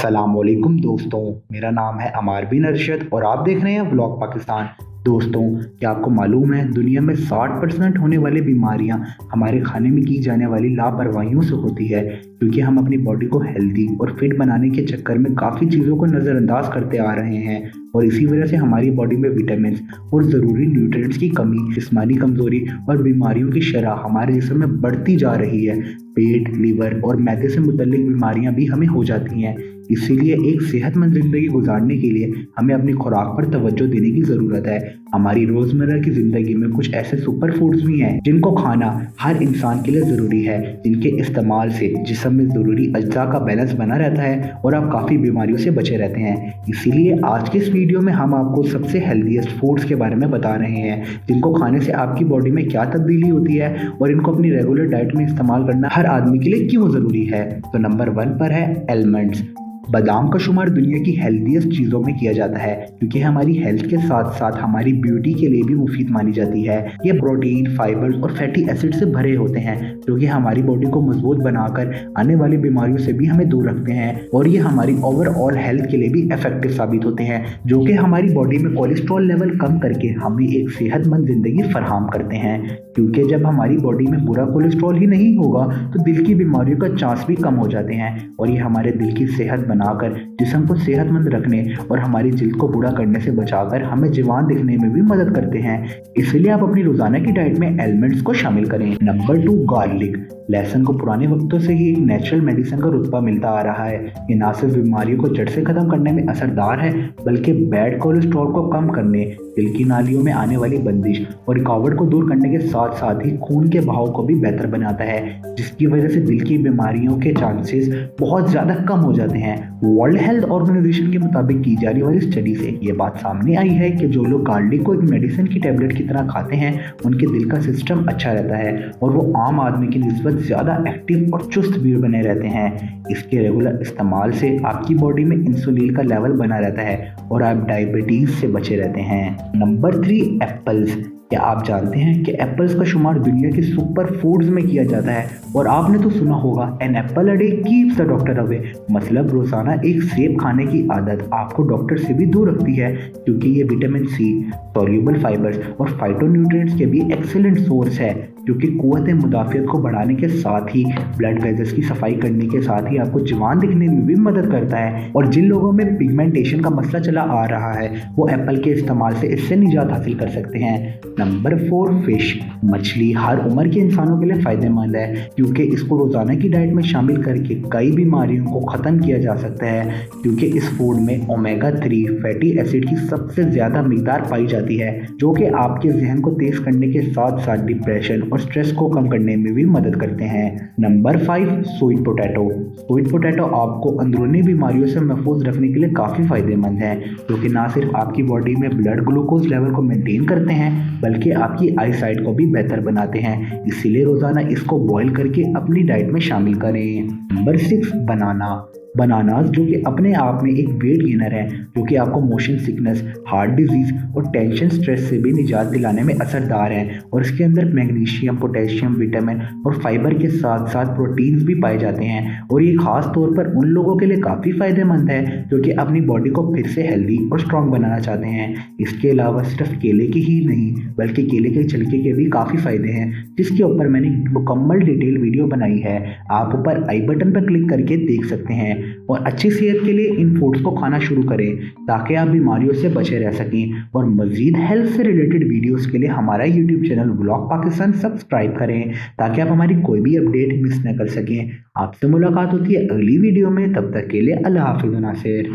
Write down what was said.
अस्सलामुअलैकुम दोस्तों, मेरा नाम है अमार बिन अरशद और आप देख रहे हैं व्लॉग पाकिस्तान। दोस्तों, क्या आपको मालूम है दुनिया में 60% होने वाली बीमारियां हमारे खाने में की जाने वाली लापरवाहियों से होती है, क्योंकि हम अपनी बॉडी को हेल्दी और फिट बनाने के चक्कर में काफ़ी चीज़ों को नज़रअंदाज करते आ रहे हैं और इसी वजह से हमारी बॉडी में विटामिन और ज़रूरी न्यूट्रिएंट्स की कमी, जिस्मानी कमज़ोरी और बीमारियों की शरह हमारे जिस्म में बढ़ती जा रही है। पेट, लीवर और मैदे से मुतल्लिक बीमारियां भी हमें हो जाती हैं। इसीलिए एक सेहतमंद ज़िंदगी गुजारने के लिए हमें अपनी खुराक पर तवज्जो देने की ज़रूरत है। हमारी रोज़मर्रा की ज़िंदगी में कुछ ऐसे सुपर फूड्स भी हैं जिनको खाना हर इंसान के लिए ज़रूरी है, जिनके इस्तेमाल से जिस्म में ज़रूरी अज्जा का बैलेंस बना रहता है और आप काफ़ी बीमारियों से बचे रहते हैं। इसीलिए आज के इस वीडियो में हम आपको सबसे हेल्दीएस्ट फूड्स के बारे में बता रहे हैं, जिनको खाने से आपकी बॉडी में क्या तब्दीली होती है और इनको अपनी रेगुलर डाइट में इस्तेमाल करना हर आदमी के लिए क्यों ज़रूरी है। तो नंबर 1 पर है आलमंड्स। बादाम का शुमार दुनिया की हेल्दीएस्ट चीज़ों में किया जाता है, क्योंकि हमारी हेल्थ के साथ साथ हमारी ब्यूटी के लिए भी मुफीद मानी जाती है। ये प्रोटीन, फाइबर्स और फैटी एसिड से भरे होते हैं, जो कि हमारी बॉडी को मजबूत बनाकर आने वाली बीमारियों से भी हमें दूर रखते हैं और ये हमारी ओवरऑल हेल्थ के लिए भी इफेक्टिव साबित होते हैं, जो कि हमारी बॉडी में कोलेस्ट्रॉल लेवल कम करके हमें एक सेहतमंद जिंदगी फराहम करते हैं। क्योंकि जब हमारी बॉडी में पूरा कोलेस्ट्रॉल ही नहीं होगा तो दिल की बीमारियों का चांस भी कम हो जाते हैं और ये हमारे दिल की सेहत बनाकर, जिस्म को सेहतमंद रखने और हमारी जिल्द को बूढ़ा करने से बचाकर हमें जवान दिखने में भी मदद करते हैं। इसलिए आप अपनी रोजाना की डाइट में एलिमेंट्स को शामिल करें। Number 2, garlic. लहसुन को पुराने वक्तों से ही एक नेचुरल मेडिसिन का रुतबा मिलता आ रहा है। ये ना सिर्फ बीमारियों को जड़ से खत्म करने में असरदार है, बल्कि बैड कोलेस्ट्रॉल को कम करने, दिल की नालियों में आने वाली बंदिश और रुकावट को दूर करने के साथ साथ ही खून के बहाव को भी बेहतर बनाता है, जिसकी वजह से दिल की बीमारियों के चांसेस बहुत ज़्यादा कम हो जाते हैं। वर्ल्ड हेल्थ ऑर्गेनाइजेशन के मुताबिक की जाने वाली स्टडी से ये बात सामने आई है कि जो लोग गार्लिक को एक मेडिसिन की टैबलेट की तरह खाते हैं, उनके दिल का सिस्टम अच्छा रहता है और वो आम आदमी की निस्बत ज़्यादा एक्टिव और चुस्त भी बने रहते हैं। इसके रेगुलर इस्तेमाल से आपकी बॉडी में इंसुलिन का लेवल बना रहता है और आप डायबिटीज़ से बचे रहते हैं। Number 3, apples. क्या आप जानते हैं कि एप्पल्स का शुमार दुनिया के सुपर फूड्स में किया जाता है और आपने तो सुना होगा, an apple a day keeps the doctor away. मतलब रोजाना एक सेब खाने की आदत आपको डॉक्टर से भी दूर रखती है, क्योंकि ये विटामिन सी, सॉल्युबल फाइबर्स और फाइटोन्यूट्रिएंट्स के भी एक्सीलेंट सोर्स है, जो कि कुव्वत मुदाफ़ियत को बढ़ाने के साथ ही ब्लड वेजल्स की सफाई करने के साथ ही आपको जवान दिखने में भी मदद करता है। और जिन लोगों में पिगमेंटेशन का मसला चला आ रहा है, वो एप्पल के इस्तेमाल से इससे निजात हासिल कर सकते हैं। Number 4, fish. मछली हर उम्र के इंसानों के लिए फ़ायदेमंद है, क्योंकि इसको रोज़ाना की डाइट में शामिल करके कई बीमारियों को ख़त्म किया जा सकता है, क्योंकि इस फूड में ओमेगा 3 फैटी एसिड की सबसे ज़्यादा मिकदार पाई जाती है, जो कि आपके जहन को तेज़ करने के साथ साथ डिप्रेशन और स्ट्रेस को कम करने में भी मदद करते हैं। Number 5, sweet potato. Sweet potato आपको अंदरूनी बीमारियों से महफूज रखने के लिए काफ़ी फ़ायदेमंद है, क्योंकि ना सिर्फ आपकी बॉडी में ब्लड ग्लूकोज लेवल को मेंटेन करते हैं, बल्कि आपकी आई साइट को भी बेहतर बनाते हैं। इसीलिए रोज़ाना इसको बॉईल करके अपनी डाइट में शामिल करें। नंबर 6, बनाना। बनानास, जो कि अपने आप में एक वेट गेनर है, जो कि आपको मोशन सिकनेस, हार्ट डिजीज़ और टेंशन स्ट्रेस से भी निजात दिलाने में असरदार है और इसके अंदर मैग्नीशियम, पोटेशियम, विटामिन और फाइबर के साथ साथ प्रोटीन्स भी पाए जाते हैं और ये खास तौर पर उन लोगों के लिए काफ़ी फ़ायदेमंद है जो कि अपनी बॉडी को फिर से हेल्दी और स्ट्रॉन्ग बनाना चाहते हैं। इसके अलावा सिर्फ केले के ही नहीं, बल्कि केले के छिलके के भी काफ़ी फ़ायदे हैं, जिसके ऊपर मैंने मुकम्मल डिटेल वीडियो बनाई है। आप ऊपर आई बटन पर क्लिक करके देख सकते हैं और अच्छी सेहत के लिए इन फूड्स को खाना शुरू करें, ताकि आप बीमारियों से बचे रह सकें। और मज़ीद हेल्थ से रिलेटेड वीडियोस के लिए हमारा YouTube channel vlog Pakistan subscribe करें, ताकि आप हमारी कोई भी अपडेट मिस न कर सकें। आपसे मुलाकात होती है अगली वीडियो में, तब तक के लिए अल्लाह हाफ़िज़ नासिर।